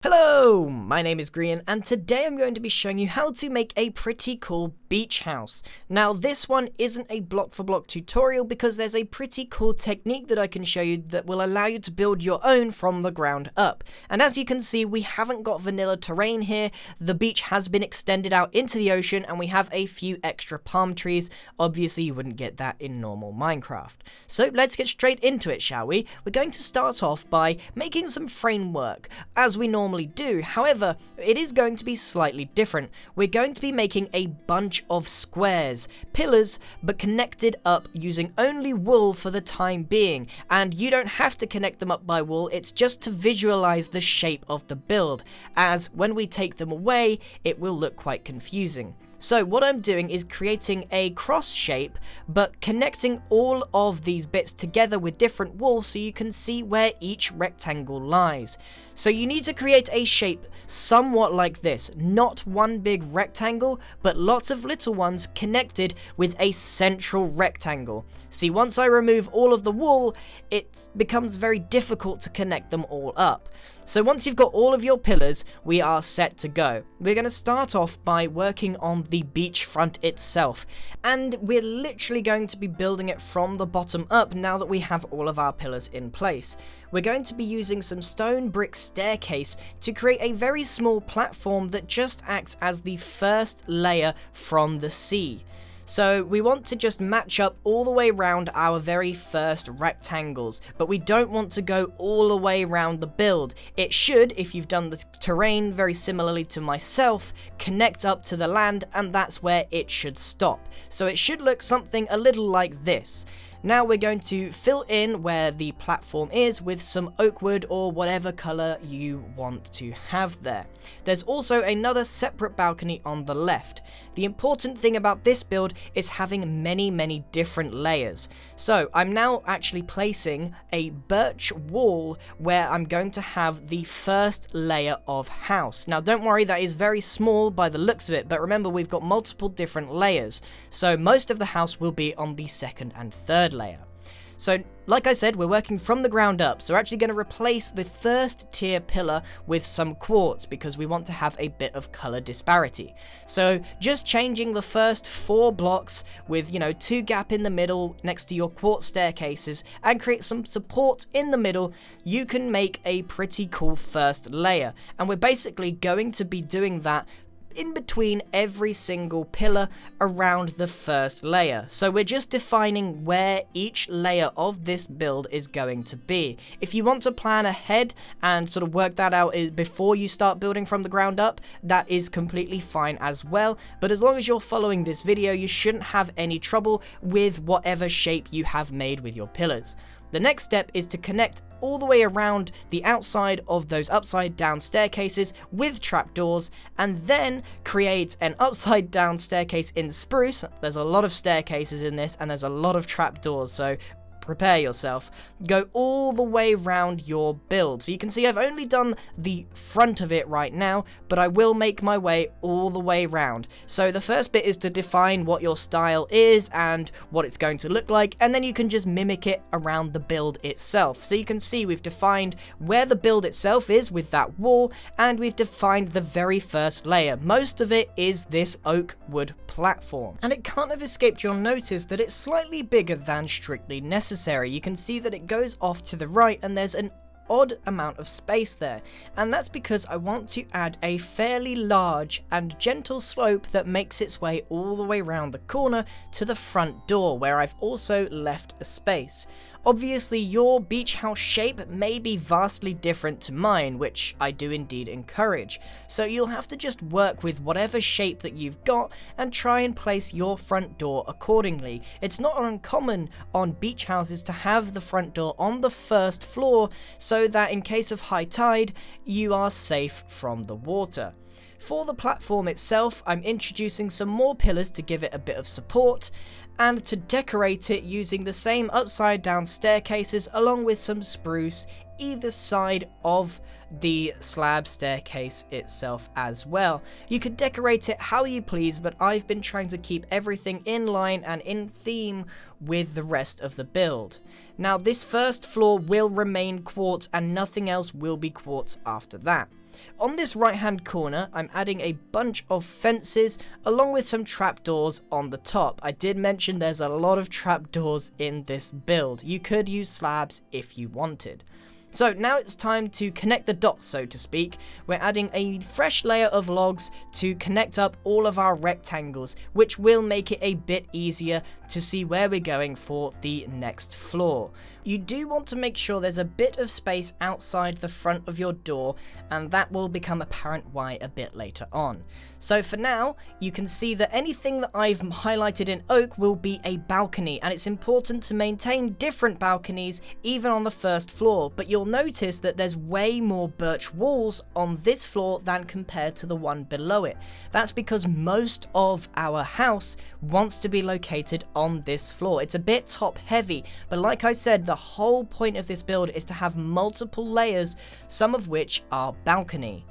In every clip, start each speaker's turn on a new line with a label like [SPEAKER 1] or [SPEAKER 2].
[SPEAKER 1] Hello, my name is Grian, and today I'm going to be showing you how to make a pretty cool beach house. Now, this one isn't a block-for-block tutorial because there's a pretty cool technique that I can show you that will allow you to build your own from the ground up. And as you can see, we haven't got vanilla terrain here. The beach has been extended out into the ocean, and we have a few extra palm trees. Obviously, you wouldn't get that in normal Minecraft. So let's get straight into it, shall we? We're going to start off by making some framework, as we normally do. However, it is going to be slightly different. We're going to be making a bunch of squares, pillars, but connected up using only wool for the time being. And you don't have to connect them up by wool, it's just to visualize the shape of the build, as when we take them away, it will look quite confusing. So what I'm doing is creating a cross shape, but connecting all of these bits together with different walls so you can see where each rectangle lies. So you need to create a shape somewhat like this, not one big rectangle, but lots of little ones connected with a central rectangle. See, once I remove all of the wool, it becomes very difficult to connect them all up. So once you've got all of your pillars, we are set to go. We're going to start off by working on the beachfront itself, and we're literally going to be building it from the bottom up now that we have all of our pillars in place. We're going to be using some stone brick staircase to create a very small platform that just acts as the first layer from the sea. So we want to just match up all the way around our very first rectangles, but we don't want to go all the way around the build. It should, if you've done the terrain very similarly to myself, connect up to the land, and that's where it should stop. So it should look something a little like this. Now we're going to fill in where the platform is with some oak wood or whatever colour you want to have there. There's also another separate balcony on the left. The important thing about this build is having many different layers. So I'm now actually placing a birch wall where I'm going to have the first layer of house. Now don't worry, that is very small by the looks of it, but remember we've got multiple different layers. So most of the house will be on the second and third layer. So like I said, we're working from the ground up, so we're actually going to replace the first tier pillar with some quartz because we want to have a bit of color disparity. So just changing the first 4 blocks with, 2 gap in the middle next to your quartz staircases and create some support in the middle, you can make a pretty cool first layer. And we're basically going to be doing that in between every single pillar around the first layer. So we're just defining where each layer of this build is going to be. If you want to plan ahead and sort of work that out before you start building from the ground up, that is completely fine as well. But as long as you're following this video, you shouldn't have any trouble with whatever shape you have made with your pillars. The next step is to connect all the way around the outside of those upside down staircases with trapdoors, and then create an upside down staircase in spruce. There's a lot of staircases in this, and there's a lot of trapdoors, so prepare yourself. Go all the way around your build. So you can see I've only done the front of it right now, but I will make my way all the way around. So the first bit is to define what your style is and what it's going to look like, and then you can just mimic it around the build itself. So you can see we've defined where the build itself is with that wall, and we've defined the very first layer. Most of it is this oak wood platform, and it can't have escaped your notice that it's slightly bigger than strictly necessary. You can see that it goes off to the right and there's an odd amount of space there, and that's because I want to add a fairly large and gentle slope that makes its way all the way around the corner to the front door, where I've also left a space. Obviously your beach house shape may be vastly different to mine, which I do indeed encourage, so you'll have to just work with whatever shape that you've got and try and place your front door accordingly. It's not uncommon on beach houses to have the front door on the first floor so that in case of high tide you are safe from the water. For the platform itself, I'm introducing some more pillars to give it a bit of support, and to decorate it using the same upside down staircases along with some spruce either side of the slab staircase itself as well. You could decorate it how you please, but I've been trying to keep everything in line and in theme with the rest of the build. Now this first floor will remain quartz and nothing else will be quartz after that. On this right hand corner, I'm adding a bunch of fences along with some trapdoors on the top. I did mention there's a lot of trapdoors in this build. You could use slabs if you wanted. So now it's time to connect the dots, so to speak. We're adding a fresh layer of logs to connect up all of our rectangles, which will make it a bit easier to see where we're going for the next floor. You do want to make sure there's a bit of space outside the front of your door, and that will become apparent why a bit later on. So for now, you can see that anything that I've highlighted in oak will be a balcony, and it's important to maintain different balconies even on the first floor, but you'll notice that there's way more birch walls on this floor than compared to the one below it. That's because most of our house wants to be located on this floor. It's a bit top heavy, but like I said, the whole point of this build is to have multiple layers, some of which are balcony.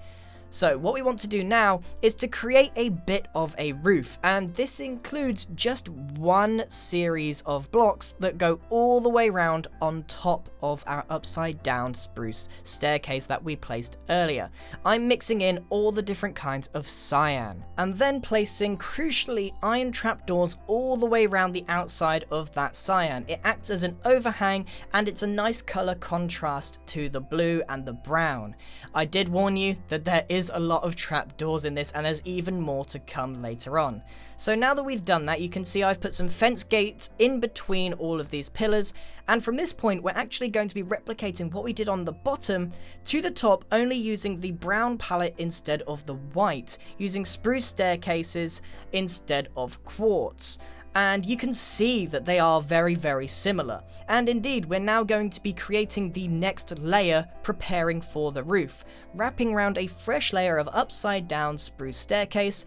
[SPEAKER 1] So what we want to do now is to create a bit of a roof, and this includes just one series of blocks that go all the way around on top of our upside down spruce staircase that we placed earlier. I'm mixing in all the different kinds of cyan, and then placing crucially iron trapdoors all the way around the outside of that cyan. It acts as an overhang, and it's a nice color contrast to the blue and the brown. I did warn you that there is a lot of trapdoors in this, and there's even more to come later on. So now that we've done that, you can see I've put some fence gates in between all of these pillars, and from this point we're actually going to be replicating what we did on the bottom to the top, only using the brown palette instead of the white, using spruce staircases instead of quartz. And you can see that they are very, very similar. And indeed, we're now going to be creating the next layer, preparing for the roof, wrapping around a fresh layer of upside down spruce staircase,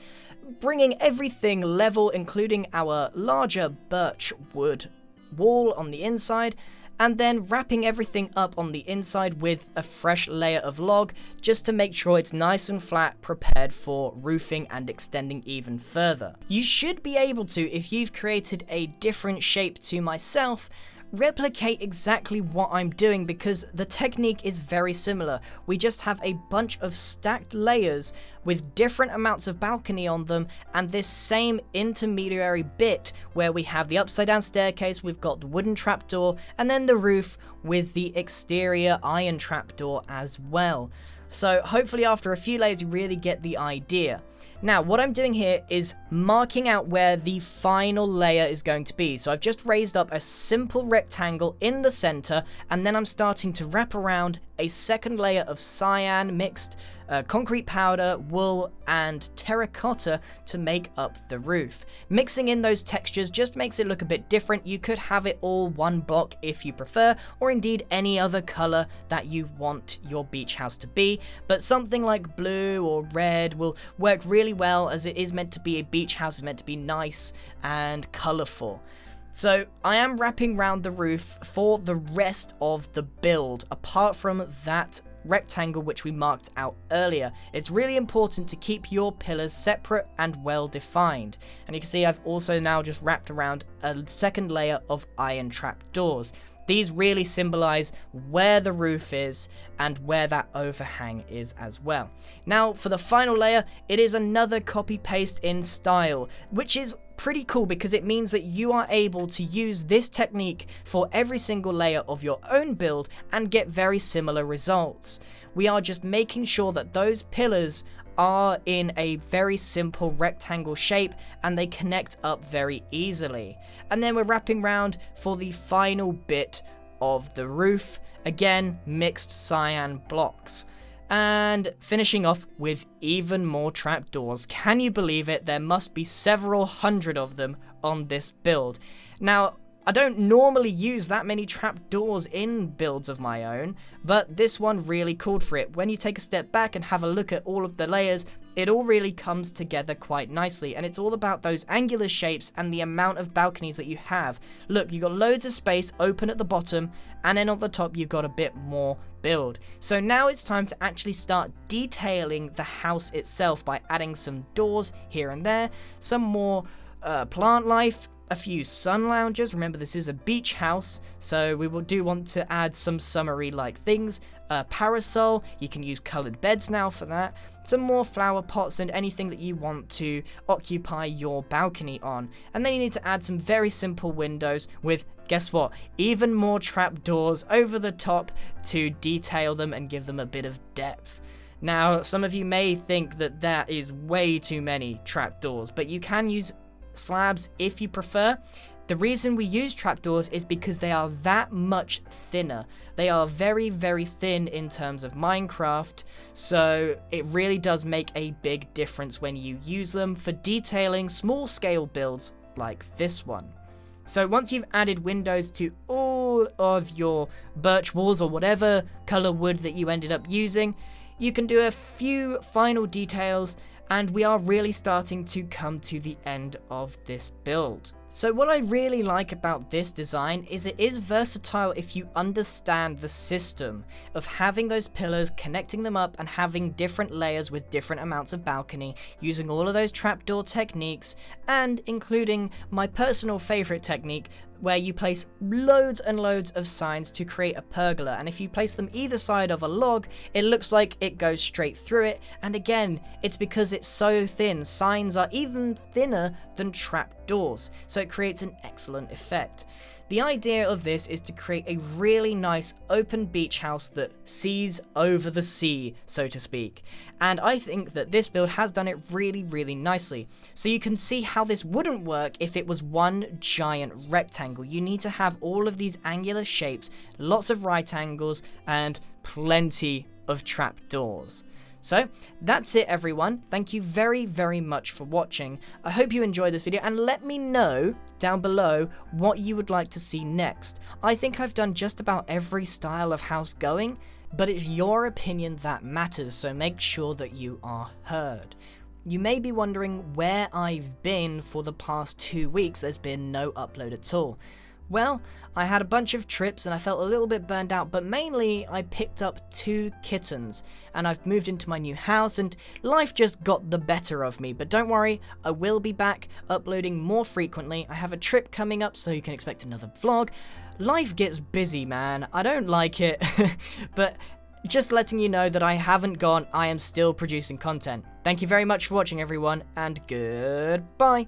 [SPEAKER 1] bringing everything level, including our larger birch wood wall on the inside, and then wrapping everything up on the inside with a fresh layer of log, just to make sure it's nice and flat, prepared for roofing and extending even further. You should be able to, if you've created a different shape to myself, replicate exactly what I'm doing, because the technique is very similar. We just have a bunch of stacked layers with different amounts of balcony on them, and this same intermediary bit where we have the upside down staircase, we've got the wooden trapdoor, and then the roof with the exterior iron trapdoor as well. So hopefully after a few layers you really get the idea. Now what I'm doing here is marking out where the final layer is going to be. So I've just raised up a simple rectangle in the center, and then I'm starting to wrap around a second layer of cyan mixed concrete powder, wool, and terracotta to make up the roof. Mixing in those textures just makes it look a bit different. You could have it all one block if you prefer, or indeed any other color that you want your beach house to be, but something like blue or red will work really well, as it is meant to be a beach house, it's meant to be nice and colorful. So I am wrapping around the roof for the rest of the build, apart from that rectangle which we marked out earlier. It's really important to keep your pillars separate and well defined. And you can see I've also now just wrapped around a second layer of iron trapdoors. These really symbolize where the roof is and where that overhang is as well. Now for the final layer, it is another copy paste in style, which is pretty cool because it means that you are able to use this technique for every single layer of your own build and get very similar results. We are just making sure that those pillars are in a very simple rectangle shape and they connect up very easily. And then we're wrapping around for the final bit of the roof, again mixed cyan blocks, and finishing off with even more trapdoors. Can you believe it? There must be several hundred of them on this build. Now I don't normally use that many trapdoors in builds of my own, but this one really called for it. When you take a step back and have a look at all of the layers, it all really comes together quite nicely, and it's all about those angular shapes and the amount of balconies that you have. Look, you've got loads of space open at the bottom, and then on the top you've got a bit more build. So now it's time to actually start detailing the house itself by adding some doors here and there, some more plant life, a few sun loungers. Remember, this is a beach house, so we do want to add some summery like things. A parasol, you can use coloured beds now for that. Some more flower pots and anything that you want to occupy your balcony on. And then you need to add some very simple windows with, guess what, even more trapdoors over the top to detail them and give them a bit of depth. Now, some of you may think that that is way too many trapdoors, but you can use slabs if you prefer. The reason we use trapdoors is because they are that much thinner. They are very, very thin in terms of Minecraft, so it really does make a big difference when you use them for detailing small scale builds like this one. So once you've added windows to all of your birch walls or whatever color wood that you ended up using, you can do a few final details, and we are really starting to come to the end of this build. So what I really like about this design is it is versatile if you understand the system of having those pillars, connecting them up and having different layers with different amounts of balcony, using all of those trapdoor techniques, and including my personal favorite technique where you place loads and loads of signs to create a pergola, and if you place them either side of a log, it looks like it goes straight through it, and again, it's because it's so thin. Signs are even thinner than trapdoors, so it creates an excellent effect. The idea of this is to create a really nice open beach house that sees over the sea, so to speak. And I think that this build has done it really, really nicely. So you can see how this wouldn't work if it was one giant rectangle. You need to have all of these angular shapes, lots of right angles, and plenty of trapdoors. So that's it, everyone. Thank you very, very much for watching. I hope you enjoyed this video, and let me know down below what you would like to see next. I think I've done just about every style of house going, but it's your opinion that matters, so make sure that you are heard. You may be wondering where I've been for the past 2 weeks. There's been no upload at all. Well, I had a bunch of trips and I felt a little bit burned out, but mainly I picked up 2 kittens and I've moved into my new house and life just got the better of me. But don't worry, I will be back uploading more frequently. I have a trip coming up, so you can expect another vlog. Life gets busy, man. I don't like it, but just letting you know that I haven't gone, I am still producing content. Thank you very much for watching, everyone, and goodbye.